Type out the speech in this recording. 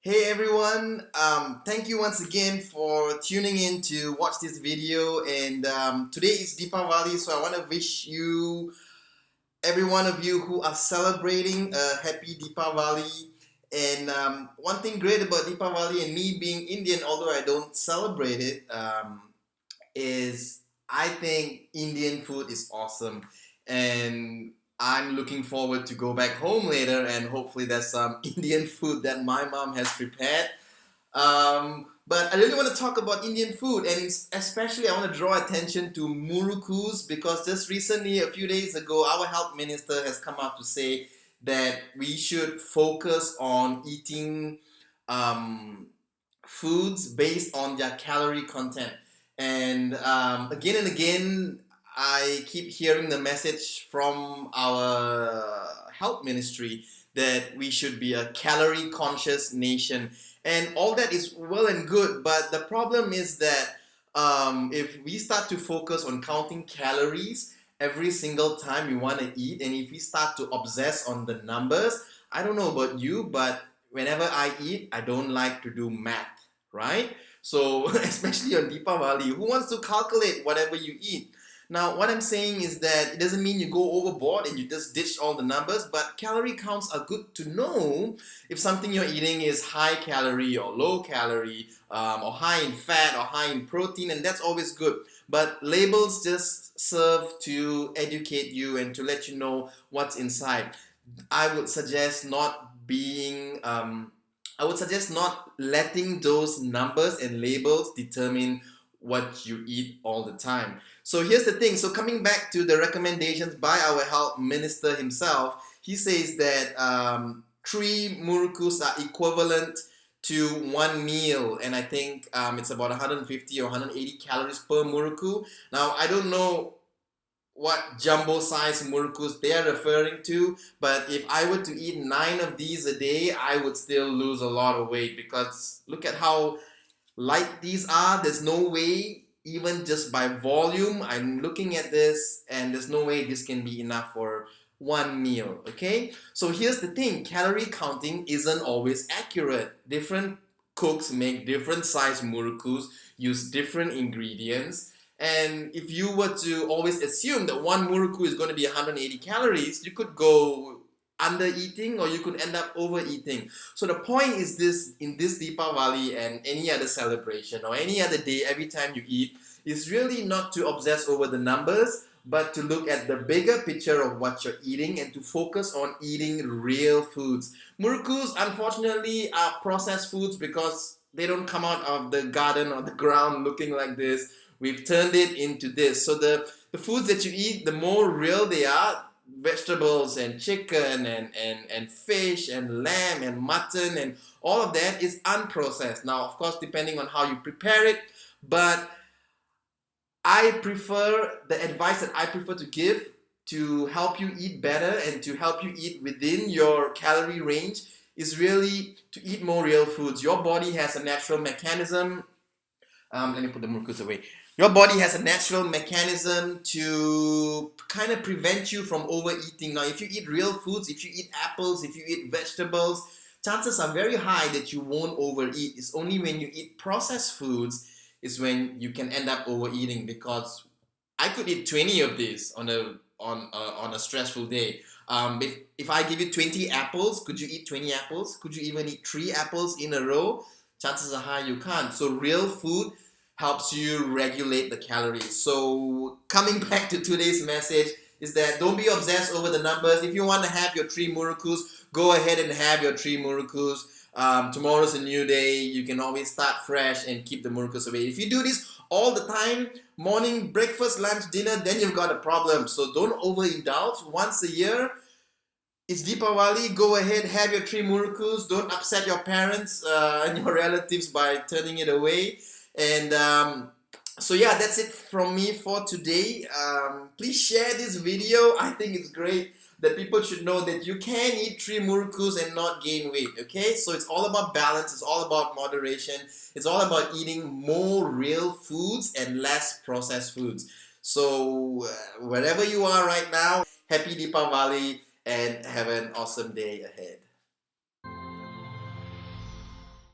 Hey everyone, thank you once again for tuning in to watch this video. And today is Deepavali, so I want to wish you, every one of you who are celebrating a happy Deepavali. And one thing great about Deepavali and me being Indian, although I don't celebrate it, is I think Indian food is awesome. And I'm looking forward to go back home later and hopefully there's some Indian food that my mom has prepared. But I really want to talk about Indian food, and especially I want to draw attention to murukus because just recently, a few days ago, our health minister has come out to say that we should focus on eating um, foods based on their calorie content. And again and again, I keep hearing the message from our health ministry that we should be a calorie conscious nation. And all that is well and good, but the problem is that if we start to focus on counting calories every single time we want to eat, and if we start to obsess on the numbers, I don't know about you, but whenever I eat, I don't like to do math, right? So, especially on Deepavali, who wants to calculate whatever you eat? Now, what I'm saying is that it doesn't mean you go overboard and you just ditch all the numbers, but calorie counts are good to know if something you're eating is high calorie or low calorie, or high in fat or high in protein, and that's always good. But labels just serve to educate you and to let you know what's inside. I would suggest not being I would suggest not letting those numbers and labels determine what you eat all the time. So here's the thing. So coming back to the recommendations by our health minister himself, he says that 3 murukus are equivalent to one meal, and I think it's about 150 or 180 calories per muruku. Now I don't know what jumbo size murukus they are referring to, but if I were to eat 9 of these a day, I would still lose a lot of weight because look at how light these are. There's no way, even just by volume, I'm looking at this and there's no way this can be enough for one meal. Okay, so here's the thing, calorie counting isn't always accurate. Different cooks make different size murukus, use different ingredients, and if you were to always assume that one muruku is going to be 180 calories, you could go under eating or you could end up overeating. So the point is this, in this Deepavali and any other celebration or any other day, every time you eat, is really not to obsess over the numbers, but to look at the bigger picture of what you're eating and to focus on eating real foods. Murukus, unfortunately, are processed foods because they don't come out of the garden or the ground looking like this. We've turned it into this. So the foods that you eat, the more real they are, vegetables and chicken and fish and lamb and mutton and all of that is unprocessed. Now, of course, depending on how you prepare it, but the advice that I prefer to give to help you eat better and to help you eat within your calorie range is really to eat more real foods. Your body has a natural mechanism. Let me put the murukus away. Your body has a natural mechanism to kind of prevent you from overeating. Now, if you eat real foods, if you eat apples, if you eat vegetables, chances are very high that you won't overeat. It's only when you eat processed foods is when you can end up overeating, because I could eat 20 of these on a stressful day. If I give you 20 apples, could you eat 20 apples? Could you even eat 3 apples in a row? Chances are high you can't. So real food helps you regulate the calories. So coming back to today's message is that don't be obsessed over the numbers. If you want to have your 3 murukus, go ahead and have your 3 murukus. Tomorrow's a new day. You can always start fresh and keep the murukus away. If you do this all the time, morning, breakfast, lunch, dinner, then you've got a problem. So don't overindulge. Once a year, it's Deepavali. Go ahead, have your 3 murukus. Don't upset your parents and your relatives by turning it away. And so yeah, that's it from me for today. Please share this video. I think it's great that people should know that you can eat 3 murukus and not gain weight. Okay, so it's all about balance. It's all about moderation. It's all about eating more real foods and less processed foods. So wherever you are right now, happy Deepavali and have an awesome day ahead.